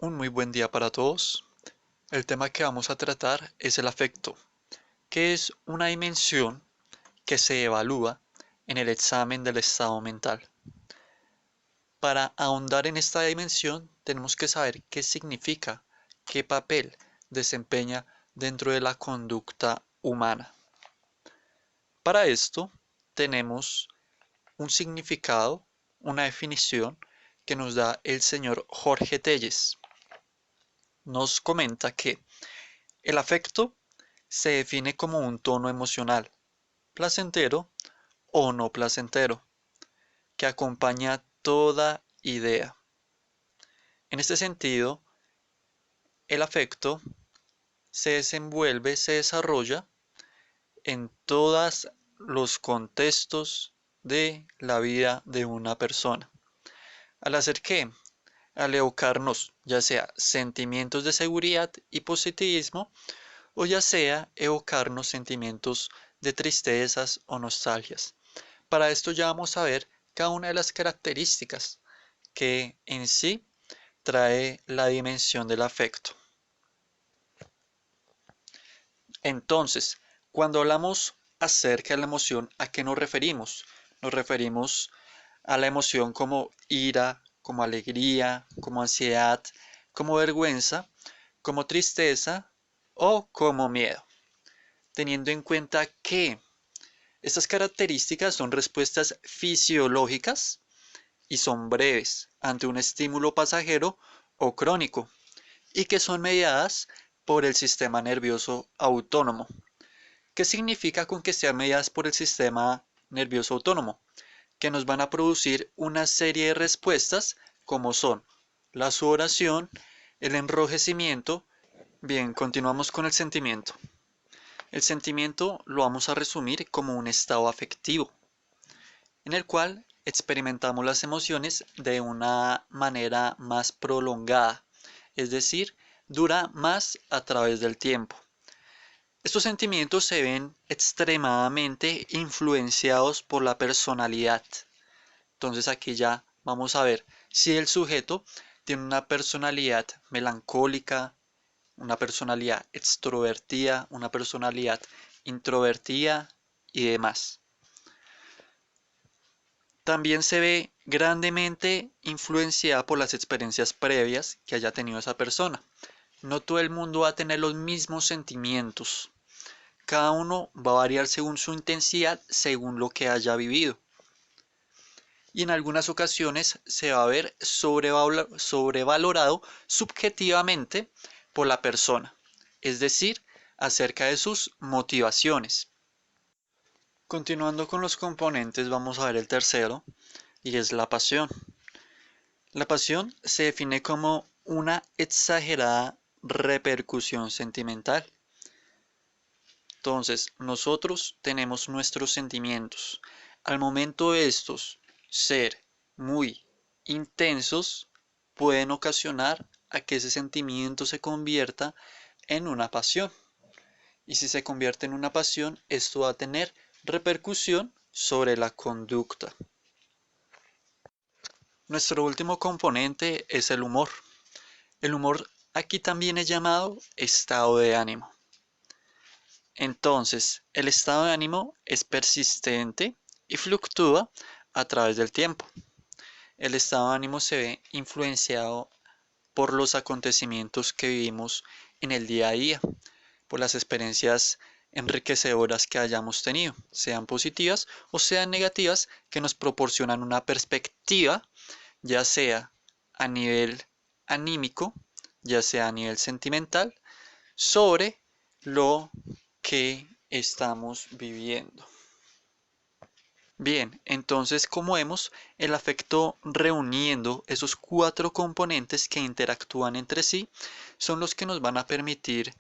Un muy buen día para todos. El tema que vamos a tratar es el afecto, que es una dimensión que se evalúa en el examen del estado mental. Para ahondar en esta dimensión tenemos que saber qué significa, qué papel desempeña dentro de la conducta humana. Para esto tenemos un significado, una definición que nos da el señor Jorge Telles. Nos comenta que el afecto se define como un tono emocional, placentero o no placentero, que acompaña toda idea. En este sentido, el afecto se desenvuelve, se desarrolla en todos los contextos de la vida de una persona. ¿Al hacer qué? Al evocarnos ya sea sentimientos de seguridad y positivismo o ya sea evocarnos sentimientos de tristezas o nostalgias. Para esto ya vamos a ver cada una de las características que en sí trae la dimensión del afecto. Entonces, cuando hablamos acerca de la emoción, ¿a qué nos referimos? Nos referimos a la emoción como ira, como alegría, como ansiedad, como vergüenza, como tristeza o como miedo, teniendo en cuenta que estas características son respuestas fisiológicas y son breves ante un estímulo pasajero o crónico y que son mediadas por el sistema nervioso autónomo. ¿Qué significa con que sean mediadas por el sistema nervioso autónomo? Que nos van a producir una serie de respuestas como son la sudoración, el enrojecimiento. Bien, continuamos con el sentimiento. El sentimiento lo vamos a resumir como un estado afectivo, en el cual experimentamos las emociones de una manera más prolongada, es decir, dura más a través del tiempo. Estos sentimientos se ven extremadamente influenciados por la personalidad. Entonces aquí ya vamos a ver si el sujeto tiene una personalidad melancólica, una personalidad extrovertida, una personalidad introvertida y demás. También se ve grandemente influenciada por las experiencias previas que haya tenido esa persona. No todo el mundo va a tener los mismos sentimientos. Cada uno va a variar según su intensidad, según lo que haya vivido. Y en algunas ocasiones se va a ver sobrevalorado subjetivamente por la persona, es decir, acerca de sus motivaciones. Continuando con los componentes, vamos a ver el tercero, y es la pasión. La pasión se define como una exagerada repercusión sentimental. Entonces, nosotros tenemos nuestros sentimientos. Al momento de estos ser muy intensos, pueden ocasionar a que ese sentimiento se convierta en una pasión. Y si se convierte en una pasión, esto va a tener repercusión sobre la conducta. Nuestro último componente es el humor. El humor aquí también es llamado estado de ánimo. Entonces, el estado de ánimo es persistente y fluctúa a través del tiempo. El estado de ánimo se ve influenciado por los acontecimientos que vivimos en el día a día, por las experiencias enriquecedoras que hayamos tenido, sean positivas o sean negativas, que nos proporcionan una perspectiva, ya sea a nivel anímico, ya sea a nivel sentimental, sobre lo que estamos viviendo. Bien, entonces como vemos, el afecto reuniendo esos cuatro componentes que interactúan entre sí son los que nos van a permitir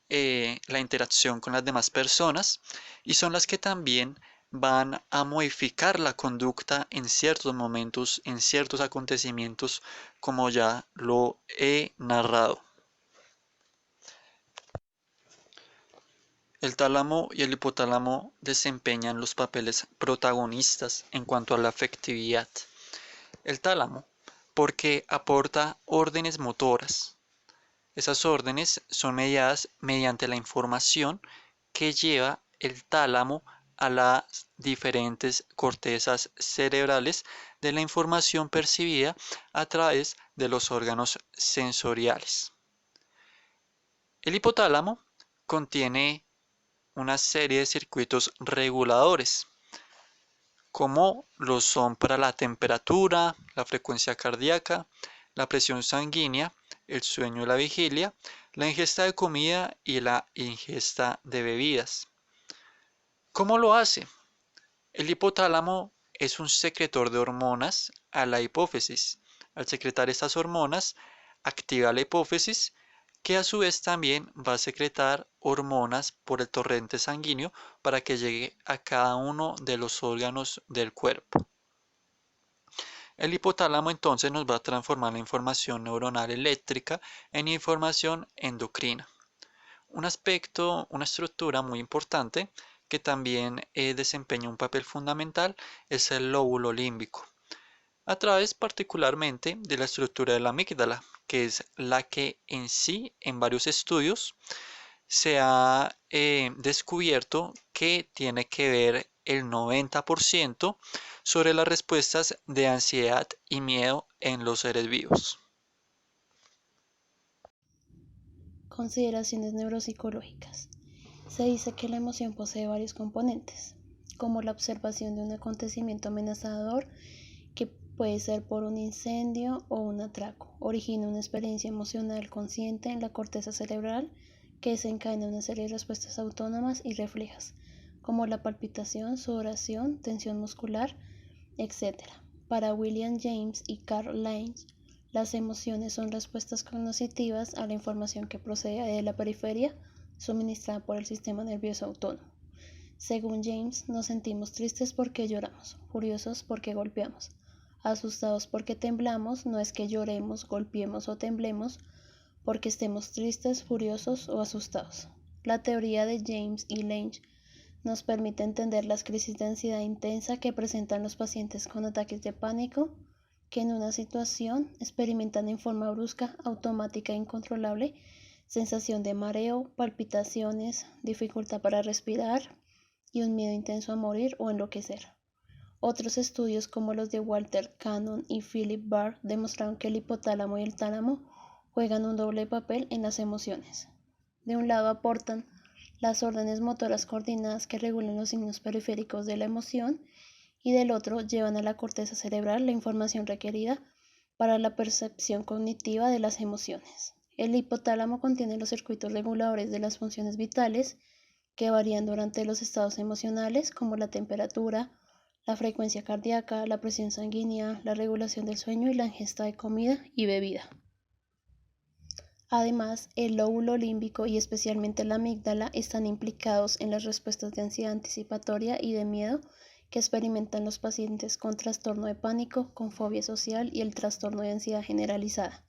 la interacción con las demás personas y son las que también van a modificar la conducta en ciertos momentos, en ciertos acontecimientos, como ya lo he narrado. El tálamo y el hipotálamo desempeñan los papeles protagonistas en cuanto a la afectividad. El tálamo porque aporta órdenes motoras. Esas órdenes son mediadas mediante la información que lleva el tálamo a las diferentes cortezas cerebrales de la información percibida a través de los órganos sensoriales. El hipotálamo contiene una serie de circuitos reguladores, como lo son para la temperatura, la frecuencia cardíaca, la presión sanguínea, el sueño y la vigilia, la ingesta de comida y la ingesta de bebidas. ¿Cómo lo hace? El hipotálamo es un secretor de hormonas a la hipófisis. Al secretar estas hormonas, activa la hipófisis, que a su vez también va a secretar hormonas por el torrente sanguíneo para que llegue a cada uno de los órganos del cuerpo. El hipotálamo entonces nos va a transformar la información neuronal eléctrica en información endocrina. Un aspecto, una estructura muy importante que también desempeña un papel fundamental es el lóbulo límbico, a través particularmente de la estructura de la amígdala, que es la que en sí, en varios estudios, se ha descubierto que tiene que ver el 90% sobre las respuestas de ansiedad y miedo en los seres vivos. Consideraciones neuropsicológicas. Se dice que la emoción posee varios componentes, como la observación de un acontecimiento amenazador que puede ser por un incendio o un atraco. Origina una experiencia emocional consciente en la corteza cerebral que desencadena una serie de respuestas autónomas y reflejas, como la palpitación, sudoración, tensión muscular, etc. Para William James y Carl Lange, las emociones son respuestas cognitivas a la información que procede de la periferia suministrada por el sistema nervioso autónomo. Según James, nos sentimos tristes porque lloramos, furiosos porque golpeamos, asustados porque temblamos. No es que lloremos, golpeemos o temblemos porque estemos tristes, furiosos o asustados. La teoría de James y Lange nos permite entender las crisis de ansiedad intensa que presentan los pacientes con ataques de pánico, que en una situación experimentan en forma brusca, automática e incontrolable sensación de mareo, palpitaciones, dificultad para respirar y un miedo intenso a morir o enloquecer. Otros estudios como los de Walter Cannon y Philip Barr demostraron que el hipotálamo y el tálamo juegan un doble papel en las emociones. De un lado aportan las órdenes motoras coordinadas que regulan los signos periféricos de la emoción y del otro llevan a la corteza cerebral la información requerida para la percepción cognitiva de las emociones. El hipotálamo contiene los circuitos reguladores de las funciones vitales que varían durante los estados emocionales, como la temperatura, la frecuencia cardíaca, la presión sanguínea, la regulación del sueño y la ingesta de comida y bebida. Además, el lóbulo límbico y especialmente la amígdala están implicados en las respuestas de ansiedad anticipatoria y de miedo que experimentan los pacientes con trastorno de pánico, con fobia social y el trastorno de ansiedad generalizada.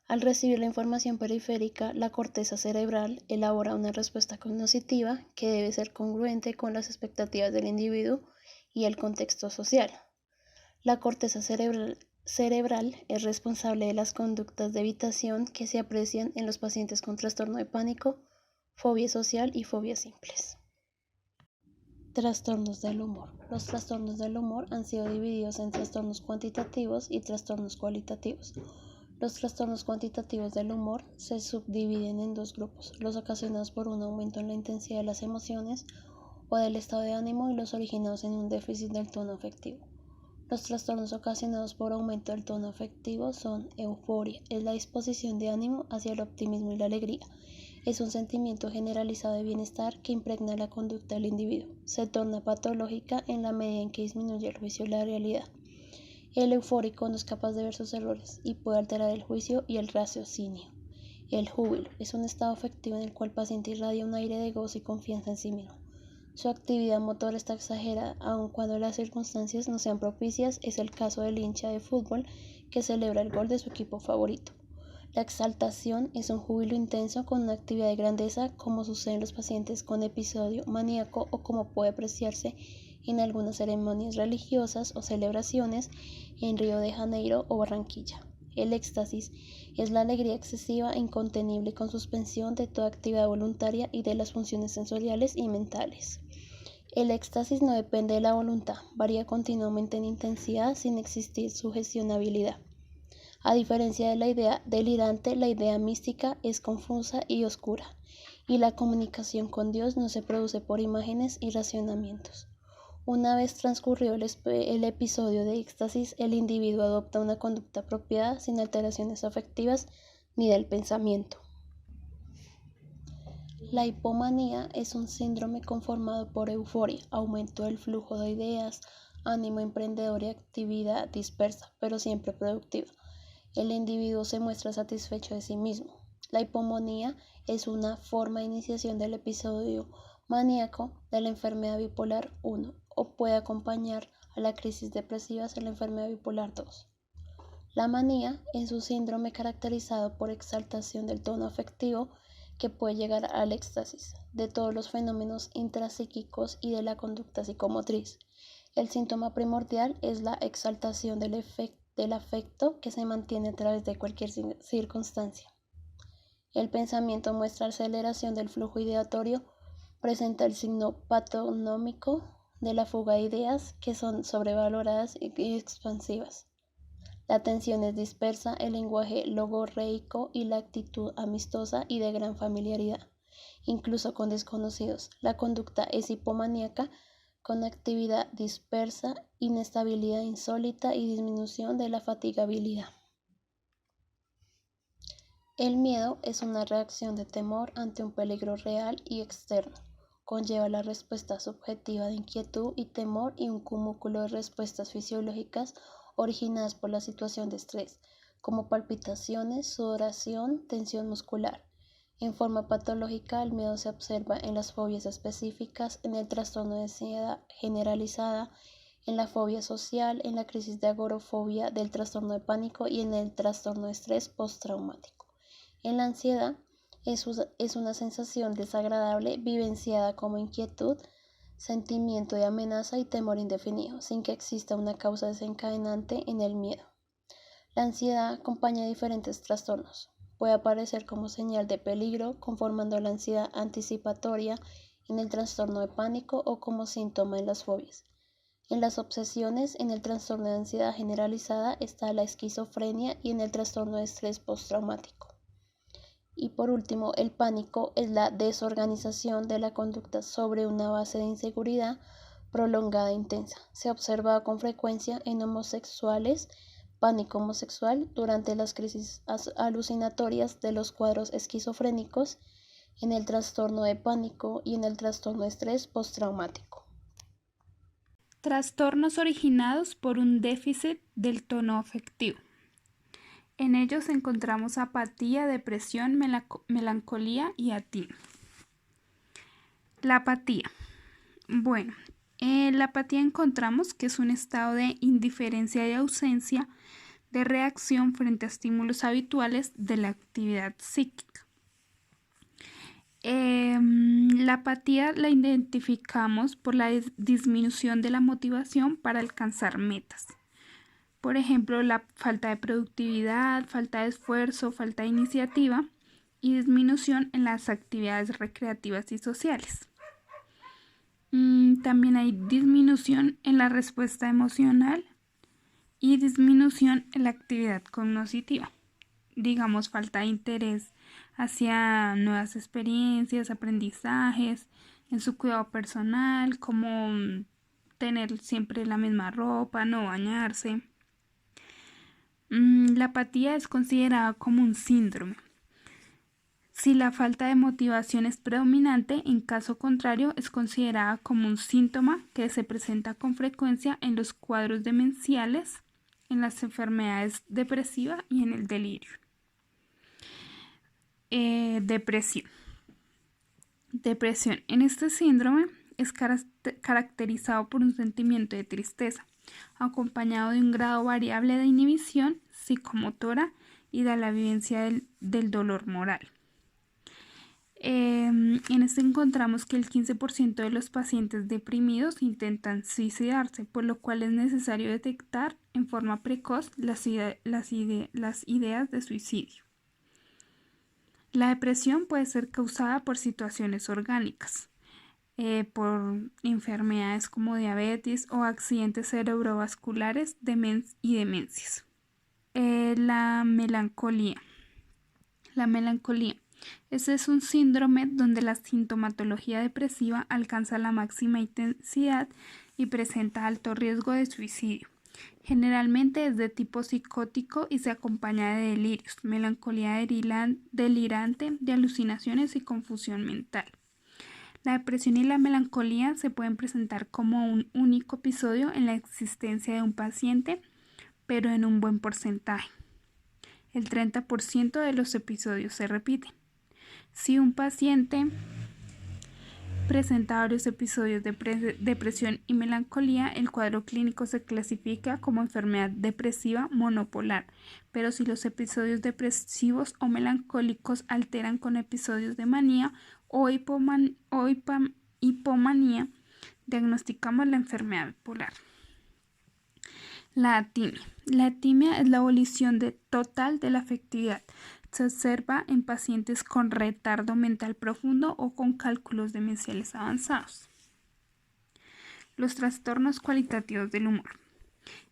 Al recibir la información periférica, la corteza cerebral elabora una respuesta cognitiva que debe ser congruente con las expectativas del individuo y el contexto social. La corteza cerebral es responsable de las conductas de evitación que se aprecian en los pacientes con trastorno de pánico, fobia social y fobias simples. Trastornos del humor. Los trastornos del humor han sido divididos en trastornos cuantitativos y trastornos cualitativos. Los trastornos cuantitativos del humor se subdividen en dos grupos: los ocasionados por un aumento en la intensidad de las emociones o del estado de ánimo y los originados en un déficit del tono afectivo. Los trastornos ocasionados por aumento del tono afectivo son euforia, es la disposición de ánimo hacia el optimismo y la alegría. Es un sentimiento generalizado de bienestar que impregna la conducta del individuo. Se torna patológica en la medida en que disminuye el juicio de la realidad. El eufórico no es capaz de ver sus errores y puede alterar el juicio y el raciocinio. El júbilo es un estado afectivo en el cual el paciente irradia un aire de gozo y confianza en sí mismo. Su actividad motora está exagerada, aun cuando las circunstancias no sean propicias. Es el caso del hincha de fútbol que celebra el gol de su equipo favorito. La exaltación es un júbilo intenso con una actividad de grandeza, como sucede en los pacientes con episodio maníaco o como puede apreciarse en algunas ceremonias religiosas o celebraciones en Río de Janeiro o Barranquilla. El éxtasis es la alegría excesiva e incontenible con suspensión de toda actividad voluntaria y de las funciones sensoriales y mentales. El éxtasis no depende de la voluntad, varía continuamente en intensidad sin existir sugestionabilidad. A diferencia de la idea delirante, la idea mística es confusa y oscura, y la comunicación con Dios no se produce por imágenes y racionamientos. Una vez transcurrido el episodio de éxtasis, el individuo adopta una conducta apropiada sin alteraciones afectivas ni del pensamiento. La hipomanía es un síndrome conformado por euforia, aumento del flujo de ideas, ánimo emprendedor y actividad dispersa, pero siempre productiva. El individuo se muestra satisfecho de sí mismo. La hipomanía es una forma de iniciación del episodio maníaco de la enfermedad bipolar 1 o puede acompañar a la crisis depresivas en la enfermedad bipolar 2. La manía es un síndrome caracterizado por exaltación del tono afectivo que puede llegar al éxtasis, de todos los fenómenos intrapsíquicos y de la conducta psicomotriz. El síntoma primordial es la exaltación del afecto que se mantiene a través de cualquier circunstancia. El pensamiento muestra aceleración del flujo ideatorio, presenta el signo patonómico de la fuga de ideas que son sobrevaloradas y expansivas. La atención es dispersa, el lenguaje logorreico y la actitud amistosa y de gran familiaridad, incluso con desconocidos. La conducta es hipomaníaca, con actividad dispersa, inestabilidad insólita y disminución de la fatigabilidad. El miedo es una reacción de temor ante un peligro real y externo. Conlleva la respuesta subjetiva de inquietud y temor y un cúmulo de respuestas fisiológicas originadas por la situación de estrés, como palpitaciones, sudoración, tensión muscular. En forma patológica, el miedo se observa en las fobias específicas, en el trastorno de ansiedad generalizada, en la fobia social, en la crisis de agorafobia, del trastorno de pánico y en el trastorno de estrés postraumático. En la ansiedad es una sensación desagradable vivenciada como inquietud, sentimiento de amenaza y temor indefinido, sin que exista una causa desencadenante en el miedo. La ansiedad acompaña diferentes trastornos. Puede aparecer como señal de peligro, conformando la ansiedad anticipatoria en el trastorno de pánico o como síntoma en las fobias. En las obsesiones, en el trastorno de ansiedad generalizada está la esquizofrenia y en el trastorno de estrés postraumático. Y por último, el pánico es la desorganización de la conducta sobre una base de inseguridad prolongada e intensa. Se observa con frecuencia en homosexuales, pánico homosexual, durante las crisis alucinatorias de los cuadros esquizofrénicos, en el trastorno de pánico y en el trastorno de estrés postraumático. Trastornos originados por un déficit del tono afectivo. En ellos encontramos apatía, depresión, melancolía y atín. La apatía. Bueno, en la apatía encontramos que es un estado de indiferencia y ausencia de reacción frente a estímulos habituales de la actividad psíquica. La apatía la identificamos por la disminución de la motivación para alcanzar metas. Por ejemplo, la falta de productividad, falta de esfuerzo, falta de iniciativa y disminución en las actividades recreativas y sociales. También hay disminución en la respuesta emocional y disminución en la actividad cognitiva. Digamos, falta de interés hacia nuevas experiencias, aprendizajes, en su cuidado personal, como tener siempre la misma ropa, no bañarse. La apatía es considerada como un síndrome. Si la falta de motivación es predominante, en caso contrario, es considerada como un síntoma que se presenta con frecuencia en los cuadros demenciales, en las enfermedades depresivas y en el delirio. Depresión. Depresión. En este síndrome es caracterizado por un sentimiento de tristeza, acompañado de un grado variable de inhibición psicomotora y de la vivencia del dolor moral. En este encontramos que el 15% de los pacientes deprimidos intentan suicidarse, por lo cual es necesario detectar en forma precoz las ideas de suicidio. La depresión puede ser causada por situaciones orgánicas, por enfermedades como diabetes o accidentes cerebrovasculares y demencias. La melancolía. La melancolía. Este es un síndrome donde la sintomatología depresiva alcanza la máxima intensidad y presenta alto riesgo de suicidio. Generalmente es de tipo psicótico y se acompaña de delirios, melancolía delirante, de alucinaciones y confusión mental. La depresión y la melancolía se pueden presentar como un único episodio en la existencia de un paciente, pero en un buen porcentaje. El 30% de los episodios se repiten. Si un paciente presenta varios episodios de depresión y melancolía, el cuadro clínico se clasifica como enfermedad depresiva monopolar, pero si los episodios depresivos o melancólicos alteran con episodios de manía o hipomanía, diagnosticamos la enfermedad bipolar. La atimia. La atimia es la abolición total de la afectividad. Se observa en pacientes con retardo mental profundo o con cálculos demenciales avanzados. Los trastornos cualitativos del humor.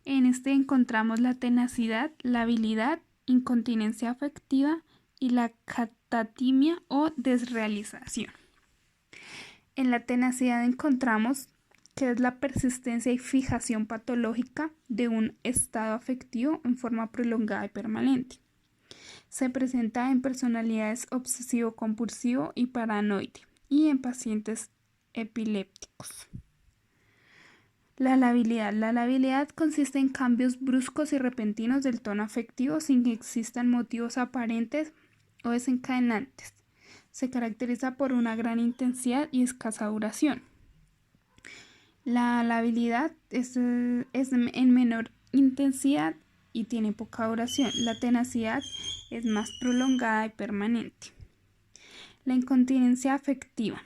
En este encontramos la tenacidad, la habilidad, incontinencia afectiva y la catatimia o desrealización. En la tenacidad encontramos que es la persistencia y fijación patológica de un estado afectivo en forma prolongada y permanente. Se presenta en personalidades obsesivo-compulsivo y paranoide y en pacientes epilépticos. La labilidad. La labilidad consiste en cambios bruscos y repentinos del tono afectivo sin que existan motivos aparentes o desencadenantes. Se caracteriza por una gran intensidad y escasa duración. La labilidad es en menor intensidad y tiene poca duración. La tenacidad es más prolongada y permanente. La incontinencia afectiva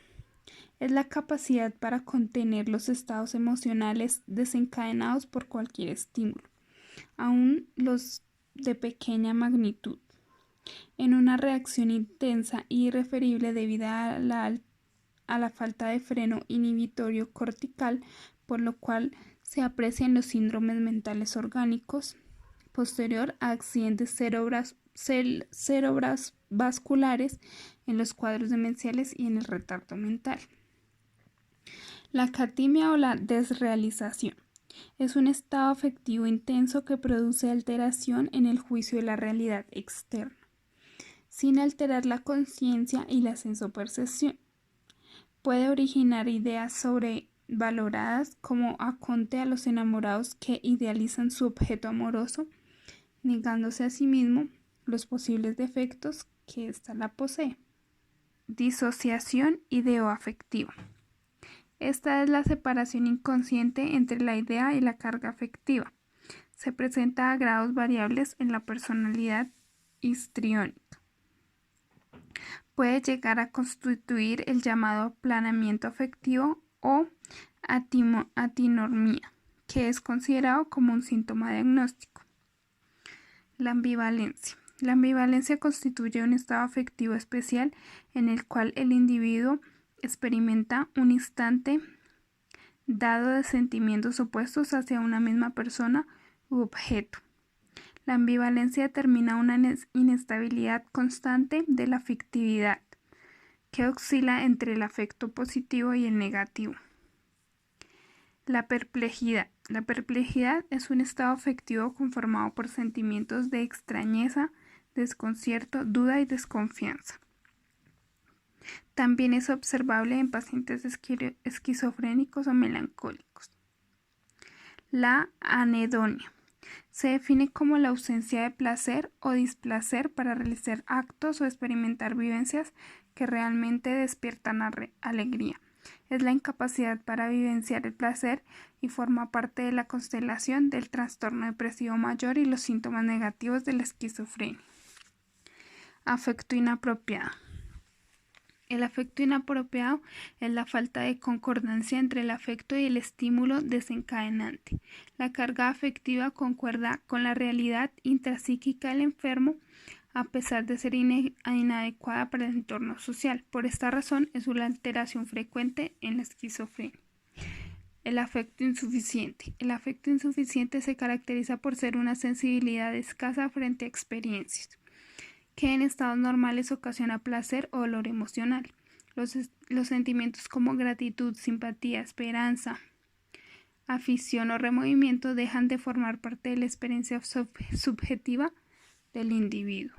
es la capacidad para contener los estados emocionales desencadenados por cualquier estímulo, aun los de pequeña magnitud, en una reacción intensa e irreferible debido a la falta de freno inhibitorio cortical, por lo cual se aprecian los síndromes mentales orgánicos posterior a accidentes cerebrovasculares en los cuadros demenciales y en el retardo mental. La catimia o la desrealización es un estado afectivo intenso que produce alteración en el juicio de la realidad externa, sin alterar la conciencia y la sensopercepción. Puede originar ideas sobrevaloradas como aconte a los enamorados que idealizan su objeto amoroso, negándose a sí mismo los posibles defectos que ésta la posee. Disociación ideoafectiva. Esta es la separación inconsciente entre la idea y la carga afectiva. Se presenta a grados variables en la personalidad histriónica. Puede llegar a constituir el llamado aplanamiento afectivo o atinormia, que es considerado como un síntoma diagnóstico. La ambivalencia. La ambivalencia constituye un estado afectivo especial en el cual el individuo experimenta un instante dado de sentimientos opuestos hacia una misma persona u objeto. La ambivalencia determina una inestabilidad constante de la afectividad, que oscila entre el afecto positivo y el negativo. La perplejidad. La perplejidad es un estado afectivo conformado por sentimientos de extrañeza, desconcierto, duda y desconfianza. También es observable en pacientes esquizofrénicos o melancólicos. La anedonia. Se define como la ausencia de placer o displacer para realizar actos o experimentar vivencias que realmente despiertan alegría. Es la incapacidad para vivenciar el placer y forma parte de la constelación del trastorno depresivo mayor y los síntomas negativos de la esquizofrenia. Afecto inapropiado. El afecto inapropiado es la falta de concordancia entre el afecto y el estímulo desencadenante. La carga afectiva concuerda con la realidad intrapsíquica del enfermo a pesar de ser inadecuada para el entorno social. Por esta razón es una alteración frecuente en la esquizofrenia. El afecto insuficiente. El afecto insuficiente se caracteriza por ser una sensibilidad escasa frente a experiencias que en estados normales ocasiona placer o dolor emocional. Los sentimientos como gratitud, simpatía, esperanza, afición o removimiento dejan de formar parte de la experiencia subjetiva del individuo.